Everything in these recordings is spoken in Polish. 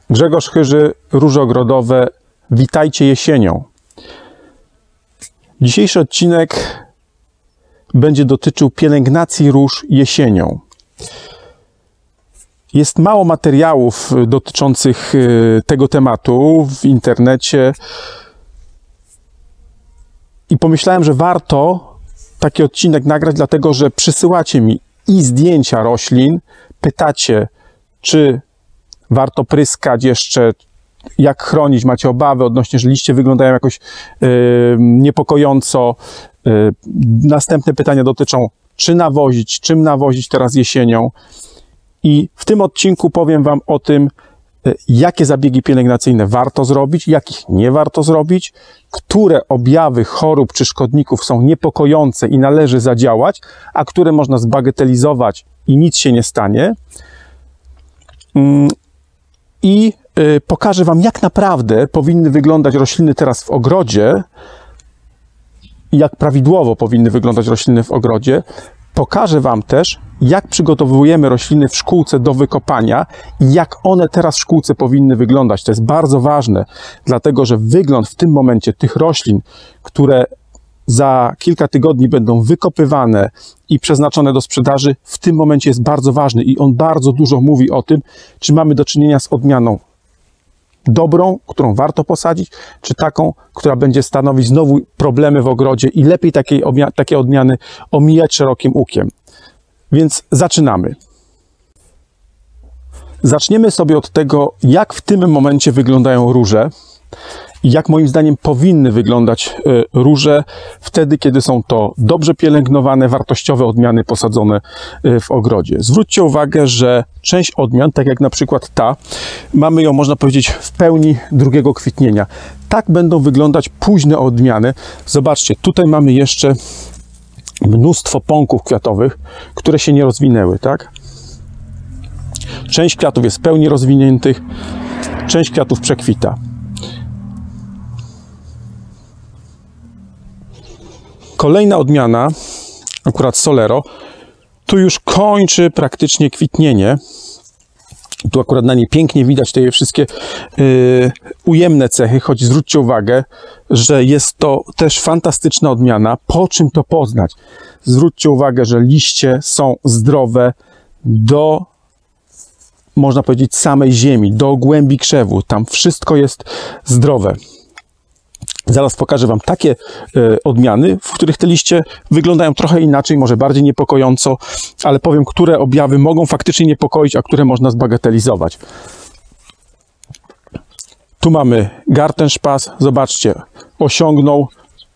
Grzegorz Chyży, Róże Ogrodowe. Witajcie jesienią. Dzisiejszy odcinek będzie dotyczył pielęgnacji róż jesienią. Jest mało materiałów dotyczących tego tematu w internecie i pomyślałem, że warto taki odcinek nagrać, dlatego że przysyłacie mi i zdjęcia roślin, pytacie, czy warto pryskać jeszcze, jak chronić, macie obawy odnośnie, że liście wyglądają jakoś niepokojąco. Następne pytania dotyczą, czy nawozić, czym nawozić teraz jesienią. I w tym odcinku powiem Wam o tym, jakie zabiegi pielęgnacyjne warto zrobić, jakich nie warto zrobić, które objawy chorób czy szkodników są niepokojące i należy zadziałać, a które można zbagatelizować i nic się nie stanie. I pokażę Wam, jak naprawdę powinny wyglądać rośliny teraz w ogrodzie, jak prawidłowo powinny wyglądać rośliny w ogrodzie. Pokażę Wam też, jak przygotowujemy rośliny w szkółce do wykopania i jak one teraz w szkółce powinny wyglądać. To jest bardzo ważne, dlatego że wygląd w tym momencie tych roślin, które za kilka tygodni będą wykopywane i przeznaczone do sprzedaży, w tym momencie jest bardzo ważny i on bardzo dużo mówi o tym, czy mamy do czynienia z odmianą dobrą, którą warto posadzić, czy taką, która będzie stanowić znowu problemy w ogrodzie i lepiej takie odmiany omijać szerokim łukiem. Więc zaczynamy. Zaczniemy sobie od tego, jak w tym momencie wyglądają róże i jak moim zdaniem powinny wyglądać róże wtedy, kiedy są to dobrze pielęgnowane, wartościowe odmiany posadzone w ogrodzie. Zwróćcie uwagę, że część odmian, tak jak na przykład ta, mamy ją, można powiedzieć, w pełni 2 kwitnienia. Tak będą wyglądać późne odmiany. Zobaczcie, tutaj mamy jeszcze mnóstwo pąków kwiatowych, które się nie rozwinęły, tak? Część kwiatów jest w pełni rozwiniętych, część kwiatów przekwita. Kolejna odmiana, akurat Solero, tu już kończy praktycznie kwitnienie. Tu akurat na niej pięknie widać te wszystkie ujemne cechy, choć zwróćcie uwagę, że jest to też fantastyczna odmiana. Po czym to poznać? Zwróćcie uwagę, że liście są zdrowe do, można powiedzieć, samej ziemi, do głębi krzewu. Tam wszystko jest zdrowe. Zaraz pokażę Wam takie odmiany, w których te liście wyglądają trochę inaczej, może bardziej niepokojąco, ale powiem, które objawy mogą faktycznie niepokoić, a które można zbagatelizować. Tu mamy Gartenspatz, zobaczcie, osiągnął,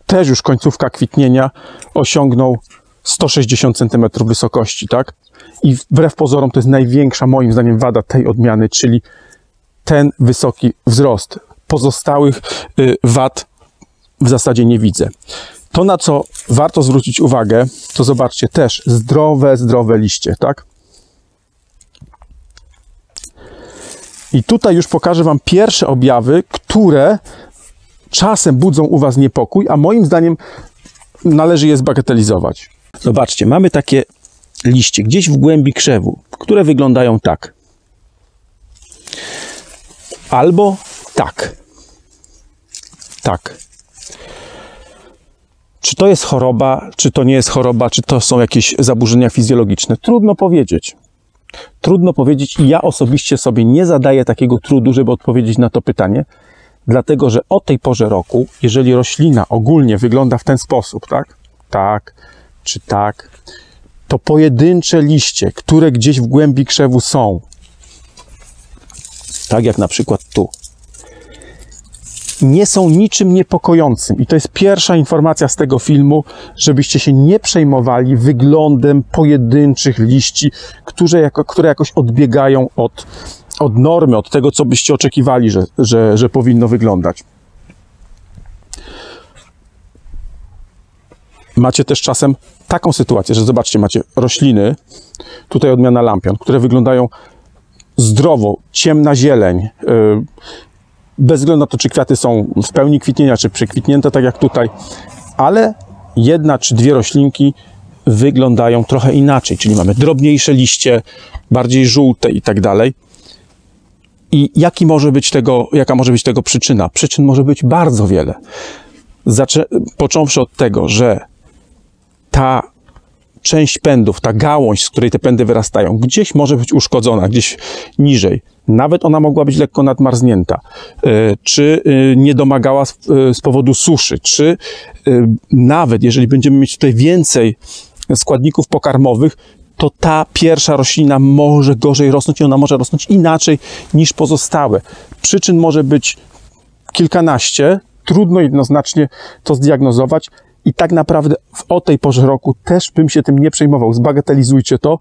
też już końcówka kwitnienia, osiągnął 160 cm wysokości, tak? I wbrew pozorom to jest największa, moim zdaniem, wada tej odmiany, czyli ten wysoki wzrost. Pozostałych wad w zasadzie nie widzę. To, na co warto zwrócić uwagę, to zobaczcie, też zdrowe liście, tak? I tutaj już pokażę Wam pierwsze objawy, które czasem budzą u Was niepokój, a moim zdaniem należy je zbagatelizować. Zobaczcie, mamy takie liście gdzieś w głębi krzewu, które wyglądają tak. Albo tak. Tak. Czy to jest choroba, czy to nie jest choroba, czy to są jakieś zaburzenia fizjologiczne? Trudno powiedzieć. Trudno powiedzieć i ja osobiście sobie nie zadaję takiego trudu, żeby odpowiedzieć na to pytanie, dlatego że o tej porze roku, jeżeli roślina ogólnie wygląda w ten sposób, tak? Tak, czy tak, to pojedyncze liście, które gdzieś w głębi krzewu są, tak jak na przykład tu, nie są niczym niepokojącym. I to jest pierwsza informacja z tego filmu, żebyście się nie przejmowali wyglądem pojedynczych liści, które jakoś odbiegają od normy, od tego, co byście oczekiwali, że powinno wyglądać. Macie też czasem taką sytuację, że zobaczcie, macie rośliny, tutaj odmiana lampion, które wyglądają zdrowo, ciemna zieleń, bez względu na to, czy kwiaty są w pełni kwitnienia, czy przekwitnięte, tak jak tutaj, ale jedna czy dwie roślinki wyglądają trochę inaczej, czyli mamy drobniejsze liście, bardziej żółte i tak dalej. I jaka może być tego przyczyna? Przyczyn może być bardzo wiele. Począwszy od tego, że ta część pędów, ta gałąź, z której te pędy wyrastają, gdzieś może być uszkodzona, gdzieś niżej. Nawet ona mogła być lekko nadmarznięta, czy nie domagała z powodu suszy, czy nawet jeżeli będziemy mieć tutaj więcej składników pokarmowych, to ta pierwsza roślina może gorzej rosnąć i ona może rosnąć inaczej niż pozostałe. Przyczyn może być kilkanaście, trudno jednoznacznie to zdiagnozować i tak naprawdę o tej porze roku też bym się tym nie przejmował. Zbagatelizujcie to.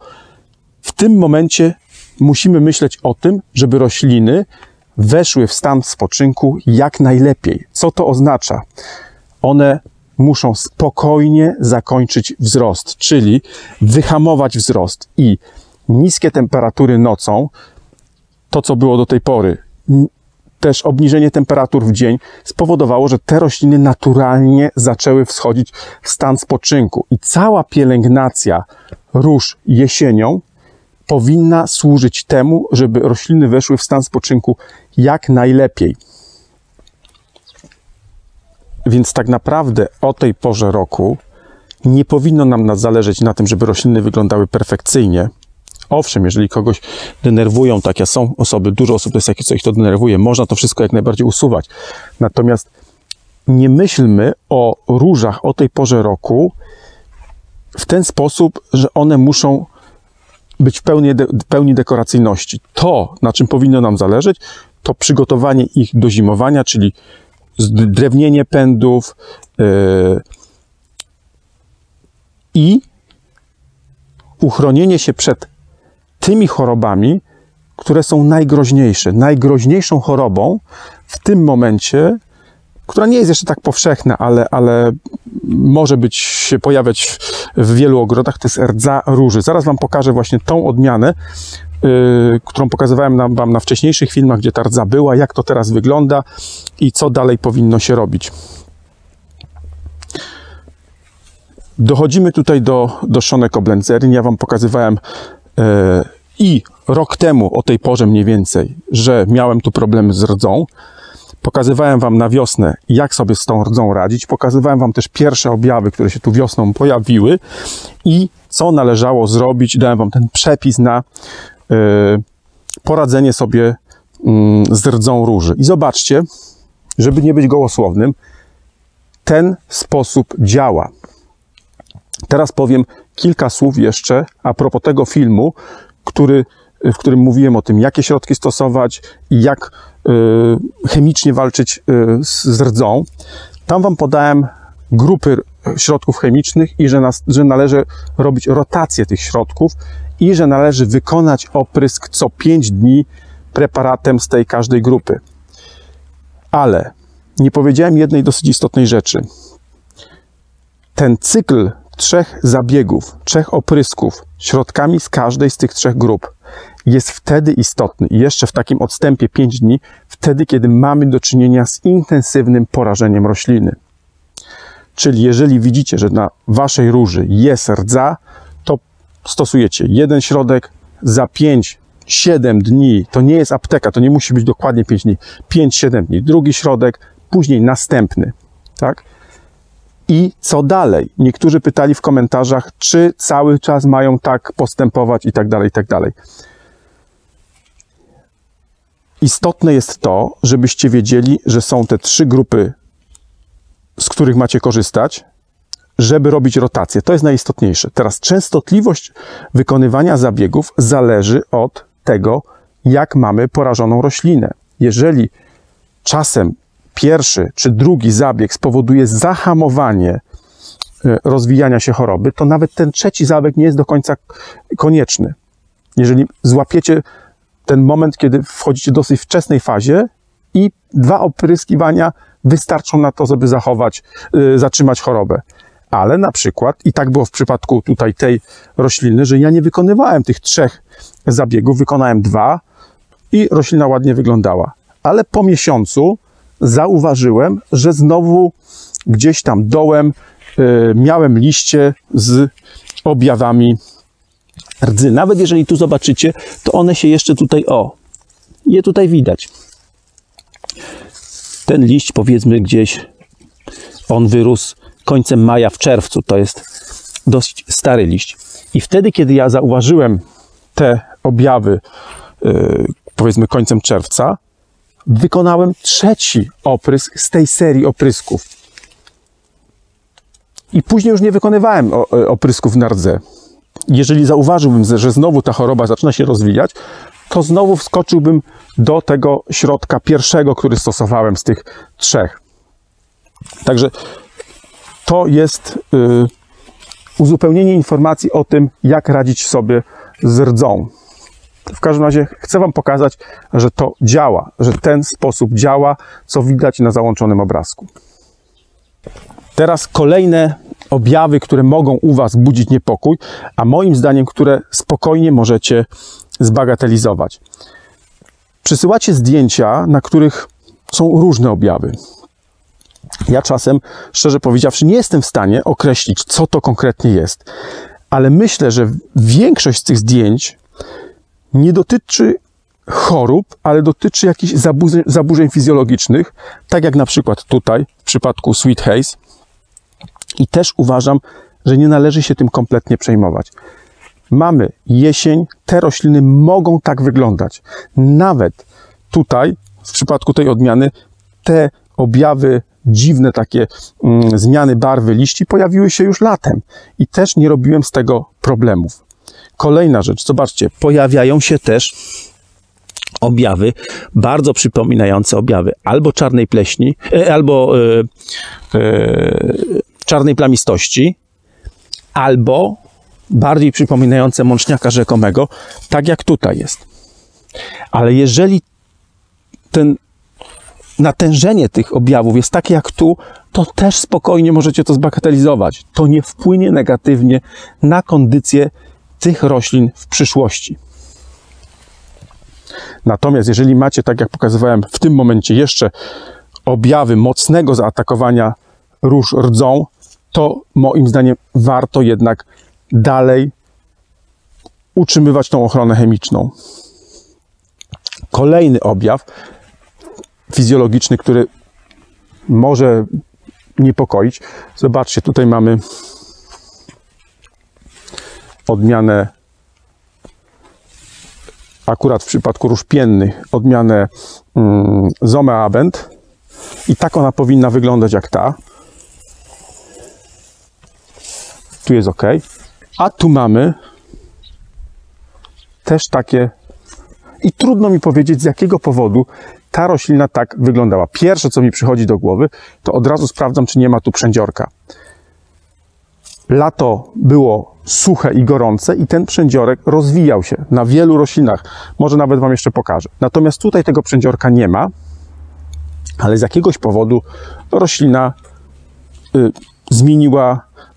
W tym momencie musimy myśleć o tym, żeby rośliny weszły w stan spoczynku jak najlepiej. Co to oznacza? One muszą spokojnie zakończyć wzrost, czyli wyhamować wzrost i niskie temperatury nocą, to co było do tej pory, też obniżenie temperatur w dzień spowodowało, że te rośliny naturalnie zaczęły wschodzić w stan spoczynku i cała pielęgnacja róż jesienią powinna służyć temu, żeby rośliny weszły w stan spoczynku jak najlepiej. Więc tak naprawdę o tej porze roku nie powinno nam zależeć na tym, żeby rośliny wyglądały perfekcyjnie. Owszem, jeżeli kogoś denerwują, takie są osoby, dużo osób jest takich, co ich to denerwuje, można to wszystko jak najbardziej usuwać. Natomiast nie myślmy o różach o tej porze roku w ten sposób, że one muszą być w pełni dekoracyjności. To, na czym powinno nam zależeć, to przygotowanie ich do zimowania, czyli zdrewnienie pędów i uchronienie się przed tymi chorobami, które są najgroźniejsze. Najgroźniejszą chorobą w tym momencie, która nie jest jeszcze tak powszechna, ale może się pojawiać w wielu ogrodach, to jest rdza róży. Zaraz wam pokażę właśnie tą odmianę, którą pokazywałem wam na wcześniejszych filmach, gdzie ta rdza była, jak to teraz wygląda i co dalej powinno się robić. Dochodzimy tutaj do szonek oblęcerin. Ja wam pokazywałem i rok temu o tej porze mniej więcej, że miałem tu problemy z rdzą. Pokazywałem wam na wiosnę, jak sobie z tą rdzą radzić. Pokazywałem wam też pierwsze objawy, które się tu wiosną pojawiły i co należało zrobić. Dałem wam ten przepis na poradzenie sobie z rdzą róży. I zobaczcie, żeby nie być gołosłownym, ten sposób działa. Teraz powiem kilka słów jeszcze a propos tego filmu, w którym mówiłem o tym, jakie środki stosować i jak chemicznie walczyć z rdzą. Tam wam podałem grupy środków chemicznych i że należy robić rotację tych środków i że należy wykonać oprysk co 5 dni preparatem z tej każdej grupy. Ale nie powiedziałem jednej dosyć istotnej rzeczy. Ten cykl 3 zabiegów, 3 oprysków środkami z każdej z tych 3 grup jest wtedy istotny i jeszcze w takim odstępie 5 dni, wtedy kiedy mamy do czynienia z intensywnym porażeniem rośliny. Czyli jeżeli widzicie, że na waszej róży jest rdza, to stosujecie jeden środek za 5-7 dni. To nie jest apteka, to nie musi być dokładnie 5 dni. 5-7 dni. Drugi środek, później następny. Tak? I co dalej? Niektórzy pytali w komentarzach, czy cały czas mają tak postępować i tak dalej, i tak dalej. Istotne jest to, żebyście wiedzieli, że są te 3 grupy, z których macie korzystać, żeby robić rotację. To jest najistotniejsze. Teraz częstotliwość wykonywania zabiegów zależy od tego, jak mamy porażoną roślinę. Jeżeli czasem pierwszy czy drugi zabieg spowoduje zahamowanie rozwijania się choroby, to nawet ten trzeci zabieg nie jest do końca konieczny. Jeżeli złapiecie ten moment, kiedy wchodzicie w dosyć wczesnej fazie i 2 opryskiwania wystarczą na to, żeby zatrzymać chorobę. Ale na przykład, i tak było w przypadku tutaj tej rośliny, że ja nie wykonywałem tych 3 zabiegów, wykonałem 2 i roślina ładnie wyglądała. Ale po miesiącu zauważyłem, że znowu gdzieś tam dołem miałem liście z objawami rdzy. Nawet jeżeli tu zobaczycie, to one się jeszcze tutaj, je tutaj widać. Ten liść, powiedzmy, gdzieś on wyrósł końcem maja, w czerwcu. To jest dosyć stary liść. I wtedy, kiedy ja zauważyłem te objawy, powiedzmy końcem czerwca, wykonałem trzeci oprysk z tej serii oprysków. I później już nie wykonywałem oprysków na rdze. Jeżeli zauważyłbym, że znowu ta choroba zaczyna się rozwijać, to znowu wskoczyłbym do tego środka pierwszego, który stosowałem z tych trzech. Także to jest uzupełnienie informacji o tym, jak radzić sobie z rdzą. W każdym razie chcę Wam pokazać, że to działa, że ten sposób działa, co widać na załączonym obrazku. Teraz kolejne objawy, które mogą u Was budzić niepokój, a moim zdaniem, które spokojnie możecie zbagatelizować. Przysyłacie zdjęcia, na których są różne objawy. Ja czasem, szczerze powiedziawszy, nie jestem w stanie określić, co to konkretnie jest, ale myślę, że większość z tych zdjęć nie dotyczy chorób, ale dotyczy jakichś zaburzeń fizjologicznych, tak jak na przykład tutaj, w przypadku Sweet Haze. I też uważam, że nie należy się tym kompletnie przejmować. Mamy jesień, te rośliny mogą tak wyglądać. Nawet tutaj, w przypadku tej odmiany, te objawy dziwne, takie zmiany barwy liści pojawiły się już latem i też nie robiłem z tego problemów. Kolejna rzecz, zobaczcie, pojawiają się też objawy bardzo przypominające objawy albo czarnej pleśni, albo czarnej plamistości, albo bardziej przypominające mączniaka rzekomego, tak jak tutaj jest. Ale jeżeli natężenie tych objawów jest takie jak tu, to też spokojnie możecie to zbagatelizować. To nie wpłynie negatywnie na kondycję tych roślin w przyszłości. Natomiast jeżeli macie, tak jak pokazywałem w tym momencie, jeszcze objawy mocnego zaatakowania róż rdzą, to moim zdaniem warto jednak dalej utrzymywać tą ochronę chemiczną. Kolejny objaw fizjologiczny, który może niepokoić. Zobaczcie, tutaj mamy odmianę, akurat w przypadku róż piennych, odmianę Zomea Abend i tak ona powinna wyglądać jak ta. Tu jest ok. A tu mamy też takie i trudno mi powiedzieć, z jakiego powodu ta roślina tak wyglądała. Pierwsze, co mi przychodzi do głowy, to od razu sprawdzam, czy nie ma tu przędziorka. Lato było suche i gorące i ten przędziorek rozwijał się na wielu roślinach. Może nawet Wam jeszcze pokażę. Natomiast tutaj tego przędziorka nie ma, ale z jakiegoś powodu roślina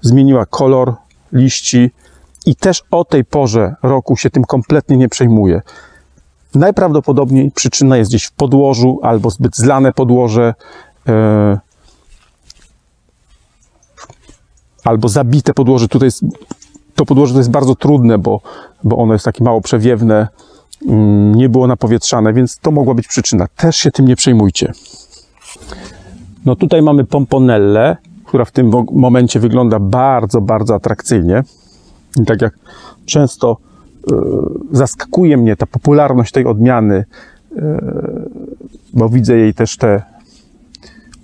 zmieniła kolor liści i też o tej porze roku się tym kompletnie nie przejmuje. Najprawdopodobniej przyczyna jest gdzieś w podłożu albo zbyt zlane podłoże, albo zabite podłoże. Tutaj to podłoże to jest bardzo trudne, bo ono jest takie mało przewiewne, nie było napowietrzane, więc to mogła być przyczyna. Też się tym nie przejmujcie. No tutaj mamy pomponellę, która w tym momencie wygląda bardzo, bardzo atrakcyjnie. I tak jak często zaskakuje mnie ta popularność tej odmiany, bo widzę jej też te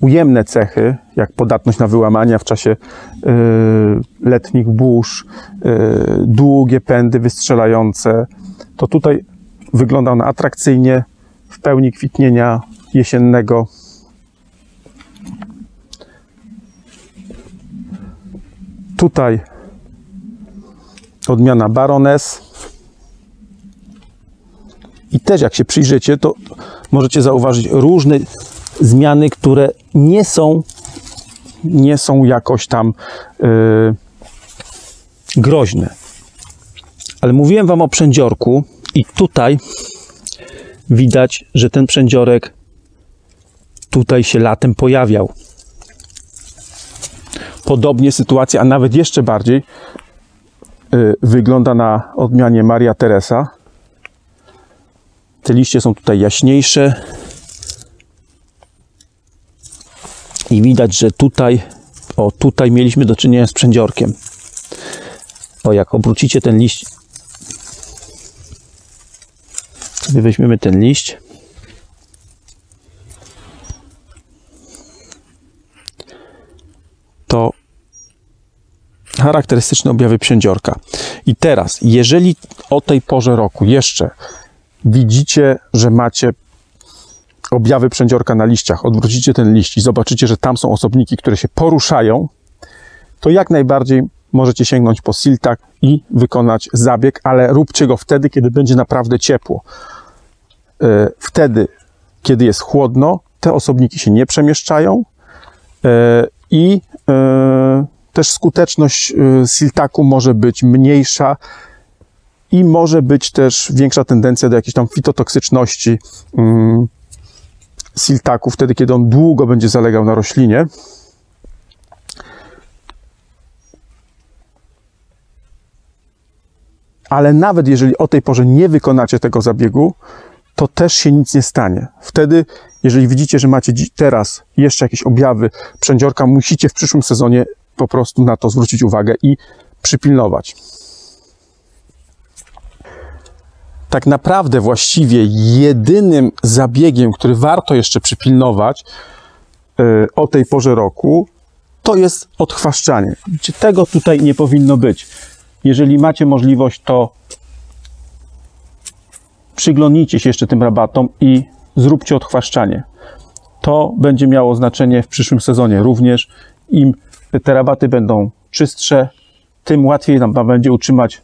ujemne cechy, jak podatność na wyłamania w czasie letnich burz, długie pędy wystrzelające, to tutaj wygląda ona atrakcyjnie, w pełni kwitnienia jesiennego. Tutaj odmiana Baroness. I też jak się przyjrzycie, to możecie zauważyć różne zmiany, które nie są jakoś tam groźne. Ale mówiłem Wam o przędziorku i tutaj widać, że ten przędziorek tutaj się latem pojawiał. Podobnie sytuacja, a nawet jeszcze bardziej wygląda na odmianie Maria Teresa. Te liście są tutaj jaśniejsze i widać, że tutaj mieliśmy do czynienia z przędziorkiem. Jak obrócicie ten liść, sobie weźmiemy ten liść, to charakterystyczne objawy przędziorka. I teraz, jeżeli o tej porze roku jeszcze widzicie, że macie objawy przędziorka na liściach, odwrócicie ten liść i zobaczycie, że tam są osobniki, które się poruszają, to jak najbardziej możecie sięgnąć po Siltak i wykonać zabieg, ale róbcie go wtedy, kiedy będzie naprawdę ciepło. Wtedy, kiedy jest chłodno, te osobniki się nie przemieszczają i też skuteczność Siltaku może być mniejsza i może być też większa tendencja do jakiejś tam fitotoksyczności Siltaku, wtedy, kiedy on długo będzie zalegał na roślinie. Ale nawet jeżeli o tej porze nie wykonacie tego zabiegu, to też się nic nie stanie. Wtedy, jeżeli widzicie, że macie teraz jeszcze jakieś objawy przędziorka, musicie w przyszłym sezonie po prostu na to zwrócić uwagę i przypilnować. Tak naprawdę właściwie jedynym zabiegiem, który warto jeszcze przypilnować o tej porze roku, to jest odchwaszczanie. Tego tutaj nie powinno być. Jeżeli macie możliwość, to przyglądnijcie się jeszcze tym rabatom i zróbcie odchwaszczanie. To będzie miało znaczenie w przyszłym sezonie również. Im te rabaty będą czystsze, tym łatwiej nam będzie utrzymać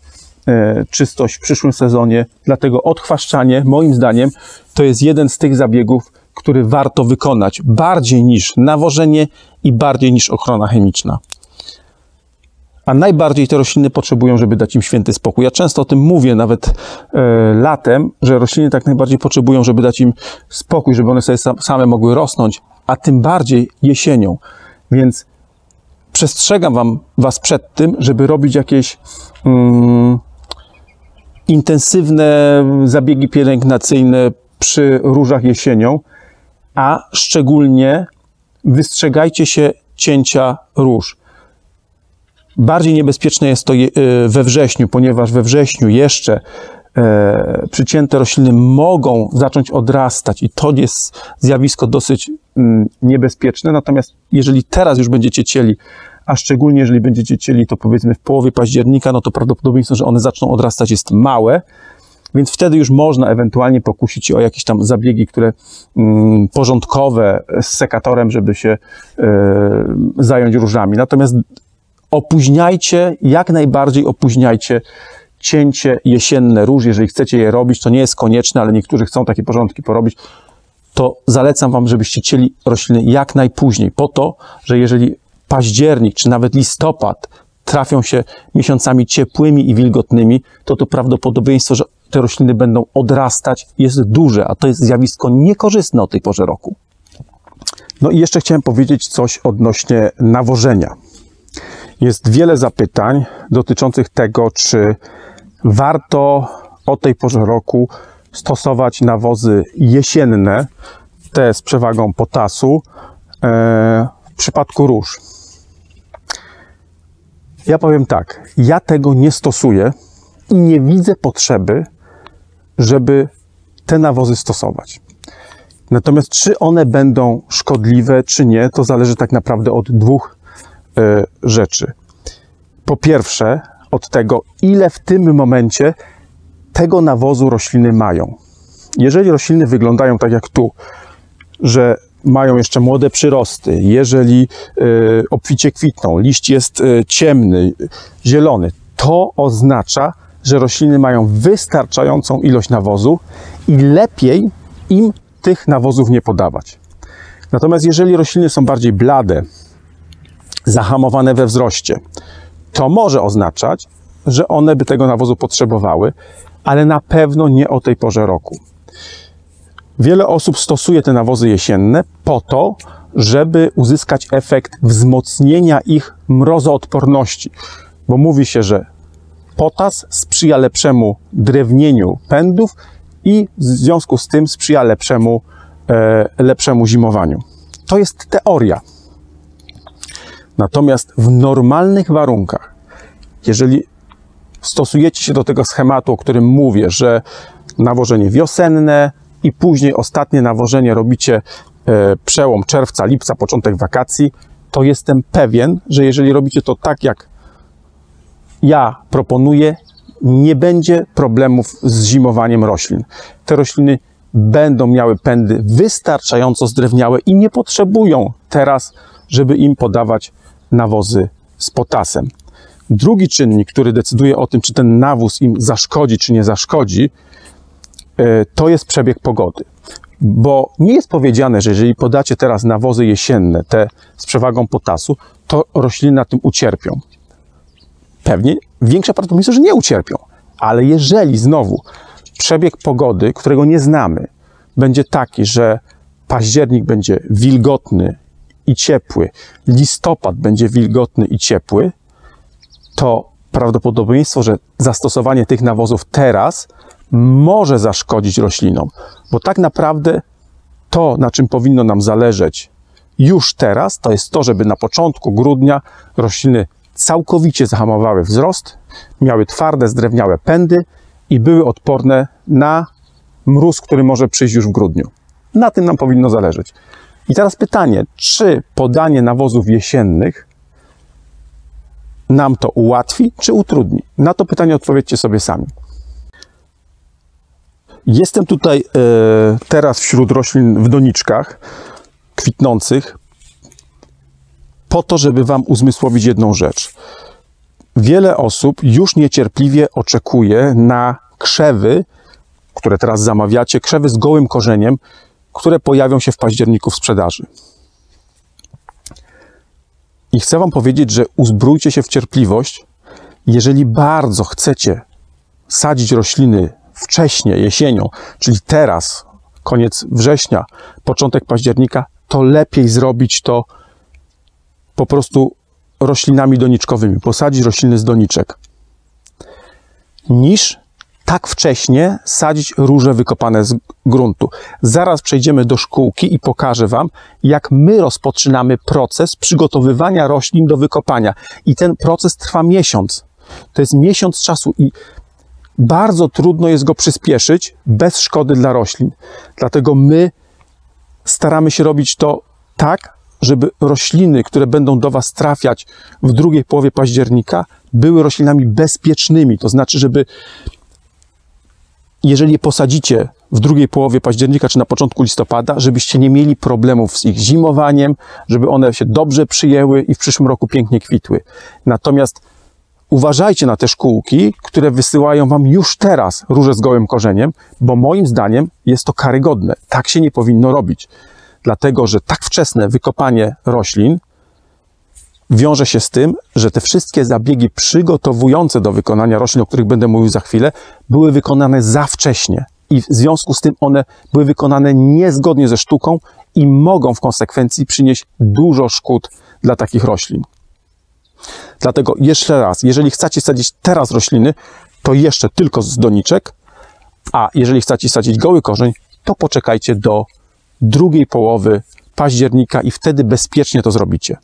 czystość w przyszłym sezonie. Dlatego odchwaszczanie, moim zdaniem, to jest jeden z tych zabiegów, który warto wykonać bardziej niż nawożenie i bardziej niż ochrona chemiczna. A najbardziej te rośliny potrzebują, żeby dać im święty spokój. Ja często o tym mówię, nawet latem, że rośliny tak najbardziej potrzebują, żeby dać im spokój, żeby one sobie same mogły rosnąć, a tym bardziej jesienią. Więc przestrzegam was przed tym, żeby robić jakieś intensywne zabiegi pielęgnacyjne przy różach jesienią, a szczególnie wystrzegajcie się cięcia róż. Bardziej niebezpieczne jest to we wrześniu, ponieważ we wrześniu jeszcze przycięte rośliny mogą zacząć odrastać i to jest zjawisko dosyć niebezpieczne. Natomiast jeżeli teraz już będziecie cieli, a szczególnie jeżeli będziecie cieli to powiedzmy w połowie października, no to prawdopodobieństwo, że one zaczną odrastać jest małe, więc wtedy już można ewentualnie pokusić się o jakieś tam zabiegi, które porządkowe z sekatorem, żeby się zająć różami. Natomiast opóźniajcie, jak najbardziej opóźniajcie cięcie jesienne róż. Jeżeli chcecie je robić, to nie jest konieczne, ale niektórzy chcą takie porządki porobić, to zalecam wam, żebyście cieli rośliny jak najpóźniej, po to, że jeżeli październik czy nawet listopad trafią się miesiącami ciepłymi i wilgotnymi, to prawdopodobieństwo, że te rośliny będą odrastać jest duże, a to jest zjawisko niekorzystne o tej porze roku. No i jeszcze chciałem powiedzieć coś odnośnie nawożenia. Jest wiele zapytań dotyczących tego, czy warto o tej porze roku stosować nawozy jesienne, te z przewagą potasu, w przypadku róż. Ja powiem tak, ja tego nie stosuję i nie widzę potrzeby, żeby te nawozy stosować. Natomiast czy one będą szkodliwe, czy nie, to zależy tak naprawdę od dwóch rzeczy. Po pierwsze, od tego, ile w tym momencie tego nawozu rośliny mają. Jeżeli rośliny wyglądają tak jak tu, że mają jeszcze młode przyrosty, jeżeli obficie kwitną, liść jest ciemny, zielony, to oznacza, że rośliny mają wystarczającą ilość nawozu i lepiej im tych nawozów nie podawać. Natomiast jeżeli rośliny są bardziej blade, zahamowane we wzroście, to może oznaczać, że one by tego nawozu potrzebowały, ale na pewno nie o tej porze roku. Wiele osób stosuje te nawozy jesienne po to, żeby uzyskać efekt wzmocnienia ich mrozoodporności, bo mówi się, że potas sprzyja lepszemu drewnieniu pędów i w związku z tym sprzyja lepszemu zimowaniu. To jest teoria. Natomiast w normalnych warunkach, jeżeli stosujecie się do tego schematu, o którym mówię, że nawożenie wiosenne i później ostatnie nawożenie robicie przełom czerwca, lipca, początek wakacji, to jestem pewien, że jeżeli robicie to tak, jak ja proponuję, nie będzie problemów z zimowaniem roślin. Te rośliny będą miały pędy wystarczająco zdrewniałe i nie potrzebują teraz, żeby im podawać nawozy z potasem. Drugi czynnik, który decyduje o tym, czy ten nawóz im zaszkodzi, czy nie zaszkodzi, to jest przebieg pogody. Bo nie jest powiedziane, że jeżeli podacie teraz nawozy jesienne, te z przewagą potasu, to rośliny na tym ucierpią. Pewnie większa prawdopodobieństwo, że nie ucierpią. Ale jeżeli znowu przebieg pogody, którego nie znamy, będzie taki, że październik będzie wilgotny i ciepły, listopad będzie wilgotny i ciepły, to prawdopodobieństwo, że zastosowanie tych nawozów teraz może zaszkodzić roślinom. Bo tak naprawdę to, na czym powinno nam zależeć już teraz, to jest to, żeby na początku grudnia rośliny całkowicie zahamowały wzrost, miały twarde, zdrewniałe pędy i były odporne na mróz, który może przyjść już w grudniu. Na tym nam powinno zależeć. I teraz pytanie, czy podanie nawozów jesiennych nam to ułatwi, czy utrudni? Na to pytanie odpowiedzcie sobie sami. Jestem tutaj teraz wśród roślin w doniczkach kwitnących po to, żeby wam uzmysłowić jedną rzecz. Wiele osób już niecierpliwie oczekuje na krzewy, które teraz zamawiacie, krzewy z gołym korzeniem, które pojawią się w październiku w sprzedaży. I chcę wam powiedzieć, że uzbrójcie się w cierpliwość. Jeżeli bardzo chcecie sadzić rośliny wcześnie, jesienią, czyli teraz, koniec września, początek października, to lepiej zrobić to po prostu roślinami doniczkowymi, posadzić rośliny z doniczek, niż tak wcześnie sadzić róże wykopane z gruntu. Zaraz przejdziemy do szkółki i pokażę wam, jak my rozpoczynamy proces przygotowywania roślin do wykopania. I ten proces trwa miesiąc. To jest miesiąc czasu i bardzo trudno jest go przyspieszyć bez szkody dla roślin. Dlatego my staramy się robić to tak, żeby rośliny, które będą do was trafiać w drugiej połowie października, były roślinami bezpiecznymi. To znaczy, żeby jeżeli je posadzicie w drugiej połowie października czy na początku listopada, żebyście nie mieli problemów z ich zimowaniem, żeby one się dobrze przyjęły i w przyszłym roku pięknie kwitły. Natomiast uważajcie na te szkółki, które wysyłają wam już teraz róże z gołym korzeniem, bo moim zdaniem jest to karygodne. Tak się nie powinno robić. Dlatego, że tak wczesne wykopanie roślin wiąże się z tym, że te wszystkie zabiegi przygotowujące do wykonania roślin, o których będę mówił za chwilę, były wykonane za wcześnie. I w związku z tym one były wykonane niezgodnie ze sztuką i mogą w konsekwencji przynieść dużo szkód dla takich roślin. Dlatego jeszcze raz, jeżeli chcecie sadzić teraz rośliny, to jeszcze tylko z doniczek, a jeżeli chcecie sadzić goły korzeń, to poczekajcie do drugiej połowy października i wtedy bezpiecznie to zrobicie.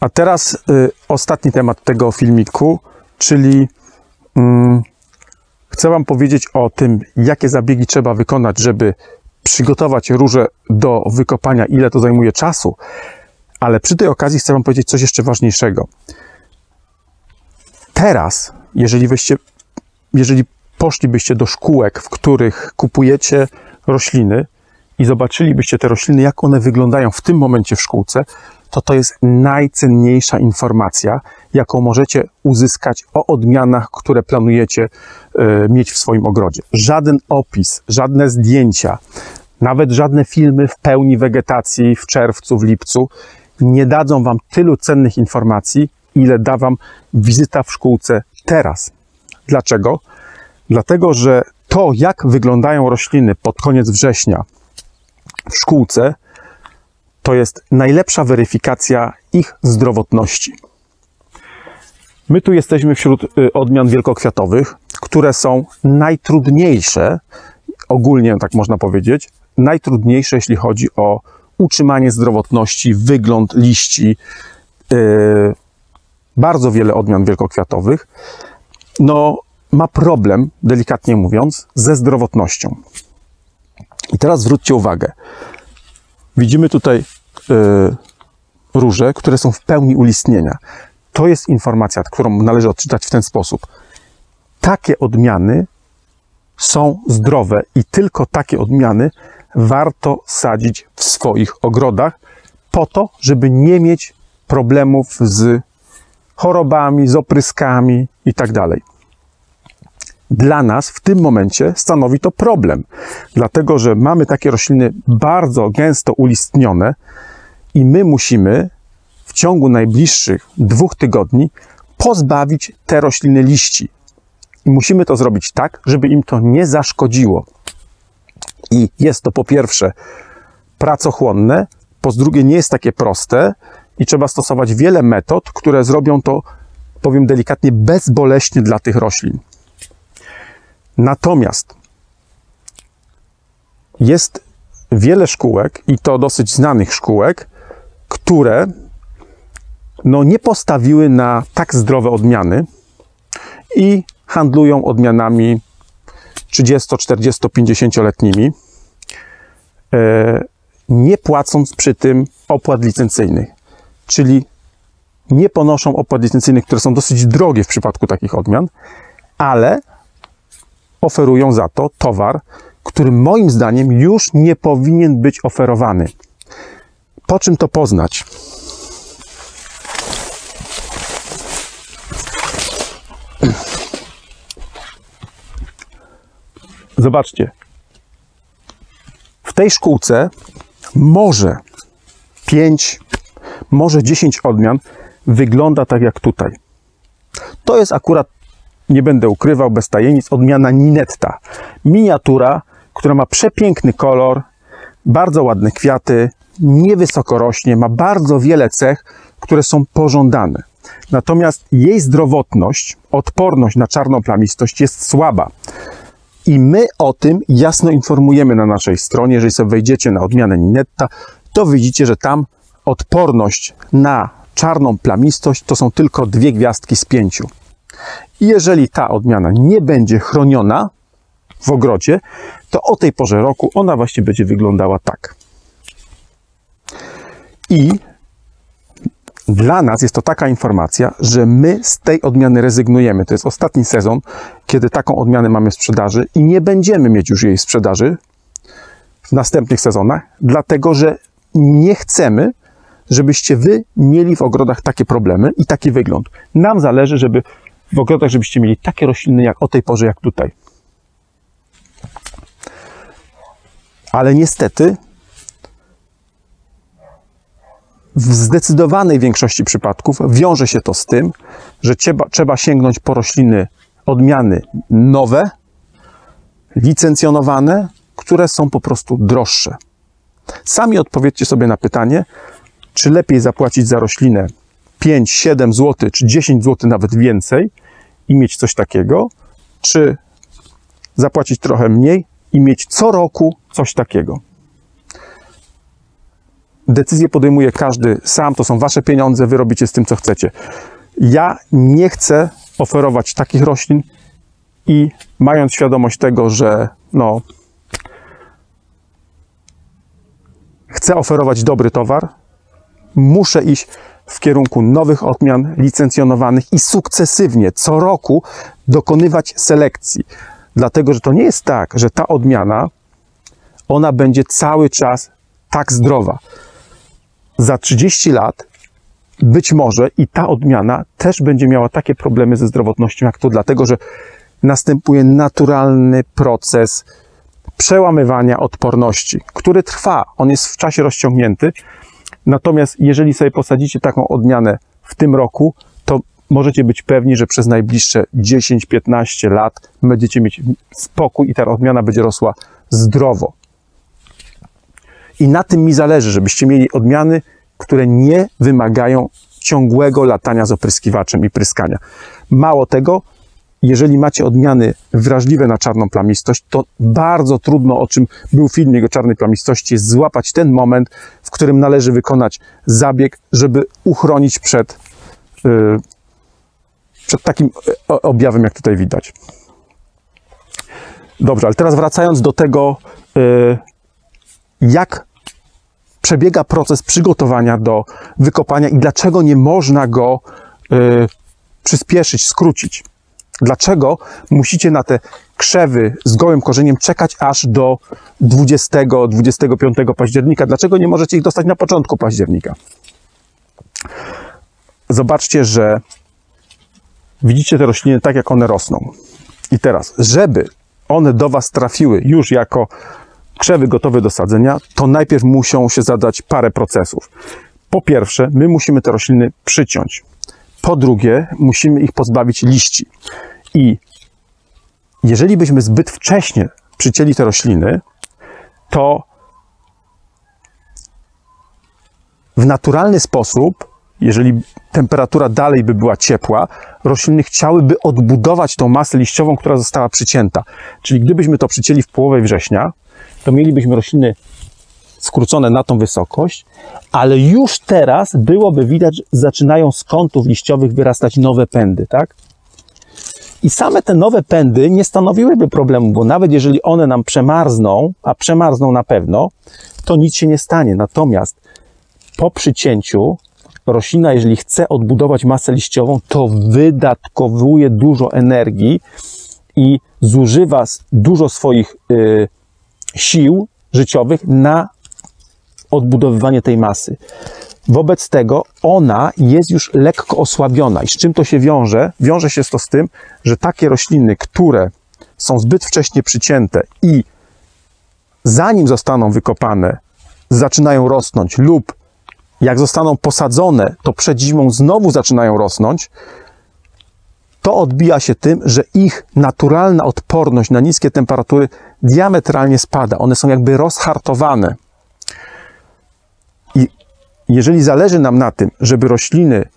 A teraz ostatni temat tego filmiku, czyli chcę wam powiedzieć o tym, jakie zabiegi trzeba wykonać, żeby przygotować róże do wykopania, ile to zajmuje czasu. Ale przy tej okazji chcę wam powiedzieć coś jeszcze ważniejszego. Teraz, jeżeli poszlibyście do szkółek, w których kupujecie rośliny i zobaczylibyście te rośliny, jak one wyglądają w tym momencie w szkółce, to jest najcenniejsza informacja, jaką możecie uzyskać o odmianach, które planujecie mieć w swoim ogrodzie. Żaden opis, żadne zdjęcia, nawet żadne filmy w pełni wegetacji w czerwcu, w lipcu nie dadzą wam tylu cennych informacji, ile da wam wizyta w szkółce teraz. Dlaczego? Dlatego, że to, jak wyglądają rośliny pod koniec września w szkółce, to jest najlepsza weryfikacja ich zdrowotności. My tu jesteśmy wśród odmian wielkokwiatowych, które są najtrudniejsze, ogólnie tak można powiedzieć, najtrudniejsze, jeśli chodzi o utrzymanie zdrowotności, wygląd liści, bardzo wiele odmian wielkokwiatowych, no ma problem, delikatnie mówiąc, ze zdrowotnością. I teraz zwróćcie uwagę. Widzimy tutaj róże, które są w pełni ulistnienia. To jest informacja, którą należy odczytać w ten sposób. Takie odmiany są zdrowe i tylko takie odmiany warto sadzić w swoich ogrodach po to, żeby nie mieć problemów z chorobami, z opryskami i tak dalej. Dla nas w tym momencie stanowi to problem, dlatego że mamy takie rośliny bardzo gęsto ulistnione i my musimy w ciągu najbliższych 2 tygodni pozbawić te rośliny liści. I musimy to zrobić tak, żeby im to nie zaszkodziło. I jest to po pierwsze pracochłonne, po drugie nie jest takie proste i trzeba stosować wiele metod, które zrobią to, powiem delikatnie, bezboleśnie dla tych roślin. Natomiast jest wiele szkółek, i to dosyć znanych szkółek, które no, nie postawiły na tak zdrowe odmiany i handlują odmianami 30, 40, 50-letnimi, nie płacąc przy tym opłat licencyjnych. Czyli nie ponoszą opłat licencyjnych, które są dosyć drogie w przypadku takich odmian, ale oferują za to towar, który moim zdaniem już nie powinien być oferowany. Po czym to poznać? Zobaczcie. W tej szkółce może 5, może 10 odmian wygląda tak jak tutaj. To jest akurat, nie będę ukrywał, bez tajemnic, odmiana Ninetta. Miniatura, która ma przepiękny kolor, bardzo ładne kwiaty, niewysoko rośnie, ma bardzo wiele cech, które są pożądane. Natomiast jej zdrowotność, odporność na czarną plamistość jest słaba. I my o tym jasno informujemy na naszej stronie. Jeżeli sobie wejdziecie na odmianę Ninetta, to widzicie, że tam odporność na czarną plamistość to są tylko 2 gwiazdki z 5. I jeżeli ta odmiana nie będzie chroniona w ogrodzie, to o tej porze roku ona właśnie będzie wyglądała tak. I dla nas jest to taka informacja, że my z tej odmiany rezygnujemy. To jest ostatni sezon, kiedy taką odmianę mamy w sprzedaży i nie będziemy mieć już jej w sprzedaży w następnych sezonach, dlatego że nie chcemy, żebyście wy mieli w ogrodach takie problemy i taki wygląd. Nam zależy, żeby w ogrodach, żebyście mieli takie rośliny jak o tej porze, jak tutaj. Ale niestety w zdecydowanej większości przypadków wiąże się to z tym, że trzeba sięgnąć po rośliny odmiany nowe, licencjonowane, które są po prostu droższe. Sami odpowiedzcie sobie na pytanie, czy lepiej zapłacić za roślinę 5, 7 zł, czy 10 zł, nawet więcej i mieć coś takiego, czy zapłacić trochę mniej i mieć co roku coś takiego. Decyzję podejmuje każdy sam, to są wasze pieniądze, wy robicie z tym, co chcecie. Ja nie chcę oferować takich roślin i mając świadomość tego, że no, chcę oferować dobry towar, muszę iść w kierunku nowych odmian licencjonowanych i sukcesywnie co roku dokonywać selekcji. Dlatego, że to nie jest tak, że ta odmiana, ona będzie cały czas tak zdrowa. Za 30 lat być może i ta odmiana też będzie miała takie problemy ze zdrowotnością jak to, dlatego że następuje naturalny proces przełamywania odporności, który trwa. On jest w czasie rozciągnięty. Natomiast jeżeli sobie posadzicie taką odmianę w tym roku, to możecie być pewni, że przez najbliższe 10-15 lat będziecie mieć spokój i ta odmiana będzie rosła zdrowo. I na tym mi zależy, żebyście mieli odmiany, które nie wymagają ciągłego latania z opryskiwaczem i pryskania. Mało tego, jeżeli macie odmiany wrażliwe na czarną plamistość, to bardzo trudno, o czym był filmik o czarnej plamistości, jest złapać ten moment, w którym należy wykonać zabieg, żeby uchronić przed takim objawem, jak tutaj widać. Dobrze, ale teraz wracając do tego, jak przebiega proces przygotowania do wykopania i dlaczego nie można go przyspieszyć, skrócić. Dlaczego musicie na te krzewy z gołym korzeniem czekać aż do 20-25 października? Dlaczego nie możecie ich dostać na początku października? Zobaczcie, że widzicie te rośliny tak, jak one rosną. I teraz, żeby one do Was trafiły już jako krzewy gotowe do sadzenia, to najpierw muszą się zadać parę procesów. Po pierwsze, my musimy te rośliny przyciąć. Po drugie, musimy ich pozbawić liści. I jeżeli byśmy zbyt wcześnie przycięli te rośliny, to w naturalny sposób, jeżeli temperatura dalej by była ciepła, rośliny chciałyby odbudować tą masę liściową, która została przycięta. Czyli gdybyśmy to przycięli w połowie września, to mielibyśmy rośliny skrócone na tą wysokość, ale już teraz byłoby widać, że zaczynają z kątów liściowych wyrastać nowe pędy, tak? I same te nowe pędy nie stanowiłyby problemu, bo nawet jeżeli one nam przemarzną, a przemarzną na pewno, to nic się nie stanie. Natomiast po przycięciu roślina, jeżeli chce odbudować masę liściową, to wydatkowuje dużo energii i zużywa dużo swoich sił życiowych na odbudowywanie tej masy. Wobec tego ona jest już lekko osłabiona. I z czym to się wiąże? Wiąże się to z tym, że takie rośliny, które są zbyt wcześnie przycięte i zanim zostaną wykopane, zaczynają rosnąć lub jak zostaną posadzone, to przed zimą znowu zaczynają rosnąć, to odbija się tym, że ich naturalna odporność na niskie temperatury diametralnie spada. One są jakby rozhartowane. I jeżeli zależy nam na tym, żeby rośliny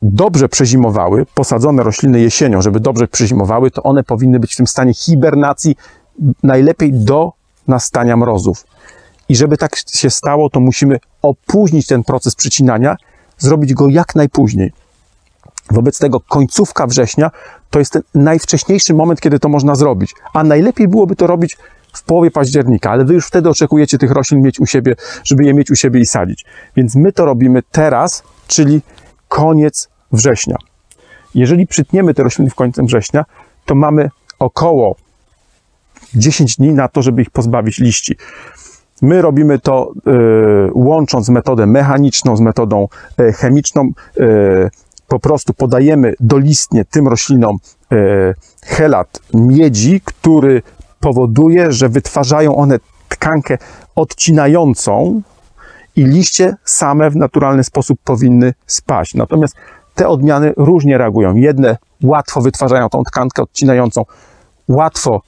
dobrze przezimowały, posadzone rośliny jesienią, żeby dobrze przezimowały, to one powinny być w tym stanie hibernacji, najlepiej do nastania mrozów. I żeby tak się stało, to musimy opóźnić ten proces przycinania, zrobić go jak najpóźniej. Wobec tego końcówka września to jest ten najwcześniejszy moment, kiedy to można zrobić. A najlepiej byłoby to robić w połowie października, ale wy już wtedy oczekujecie tych roślin mieć u siebie, żeby je mieć u siebie i sadzić. Więc my to robimy teraz, czyli koniec września. Jeżeli przytniemy te rośliny w końcu września, to mamy około 10 dni na to, żeby ich pozbawić liści. My robimy to łącząc metodę mechaniczną z metodą chemiczną. Po prostu podajemy dolistnie tym roślinom chelat miedzi, który powoduje, że wytwarzają one tkankę odcinającą i liście same w naturalny sposób powinny spaść. Natomiast te odmiany różnie reagują. Jedne łatwo wytwarzają tą tkankę odcinającą, łatwo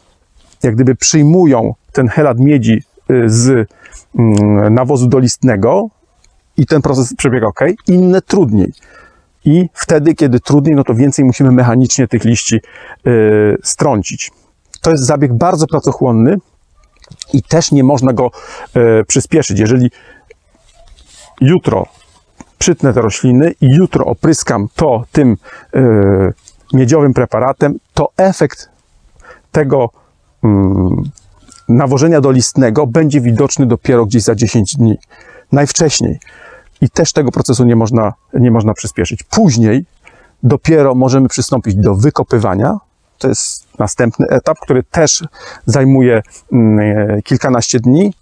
jak gdyby przyjmują ten chelat miedzi z nawozu dolistnego i ten proces przebiega ok, inne trudniej. I wtedy, kiedy trudniej, no to więcej musimy mechanicznie tych liści strącić. To jest zabieg bardzo pracochłonny i też nie można go przyspieszyć. Jeżeli jutro przytnę te rośliny i jutro opryskam to tym miedziowym preparatem, to efekt tego nawożenia dolistnego będzie widoczny dopiero gdzieś za 10 dni. Najwcześniej. I też tego procesu nie można przyspieszyć. Później dopiero możemy przystąpić do wykopywania. To jest następny etap, który też zajmuje kilkanaście dni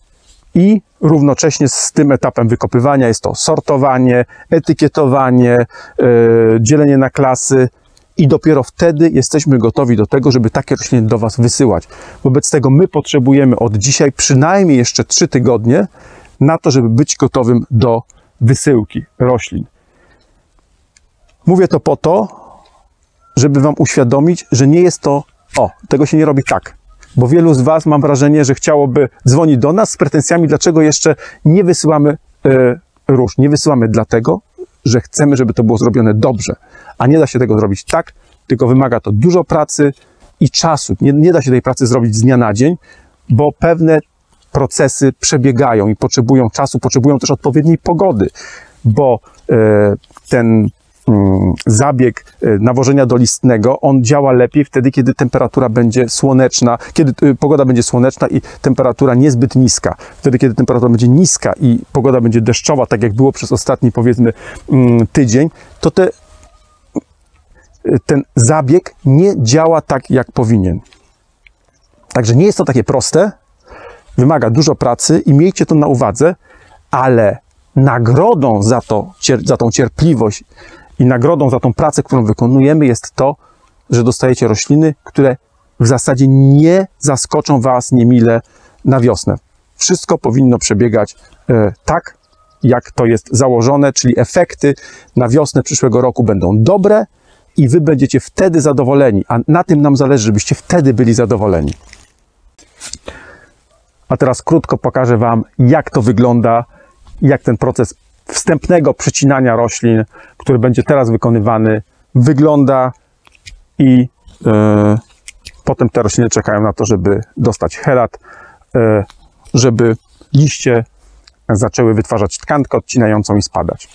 i równocześnie z tym etapem wykopywania jest to sortowanie, etykietowanie, dzielenie na klasy i dopiero wtedy jesteśmy gotowi do tego, żeby takie rośliny do Was wysyłać. Wobec tego my potrzebujemy od dzisiaj przynajmniej jeszcze 3 tygodnie na to, żeby być gotowym do wysyłki roślin. Mówię to po to, żeby Wam uświadomić, że nie jest to, tego się nie robi tak. Bo wielu z Was, mam wrażenie, że chciałoby dzwonić do nas z pretensjami, dlaczego jeszcze nie wysyłamy róż. Nie wysyłamy dlatego, że chcemy, żeby to było zrobione dobrze, a nie da się tego zrobić tak, tylko wymaga to dużo pracy i czasu. Nie da się tej pracy zrobić z dnia na dzień, bo pewne procesy przebiegają i potrzebują czasu, potrzebują też odpowiedniej pogody, bo ten zabieg nawożenia dolistnego, on działa lepiej wtedy, kiedy temperatura będzie słoneczna, kiedy pogoda będzie słoneczna i temperatura niezbyt niska. Wtedy, kiedy temperatura będzie niska i pogoda będzie deszczowa, tak jak było przez ostatni, powiedzmy, tydzień, to ten zabieg nie działa tak, jak powinien. Także nie jest to takie proste, wymaga dużo pracy i miejcie to na uwadze, ale nagrodą za tą cierpliwość i nagrodą za tą pracę, którą wykonujemy, jest to, że dostajecie rośliny, które w zasadzie nie zaskoczą Was niemile na wiosnę. Wszystko powinno przebiegać tak, jak to jest założone, czyli efekty na wiosnę przyszłego roku będą dobre i Wy będziecie wtedy zadowoleni, a na tym nam zależy, żebyście wtedy byli zadowoleni. A teraz krótko pokażę Wam, jak to wygląda, jak ten proces wstępnego przecinania roślin, który będzie teraz wykonywany, wygląda i potem te rośliny czekają na to, żeby dostać chelat, żeby liście zaczęły wytwarzać tkankę odcinającą i spadać.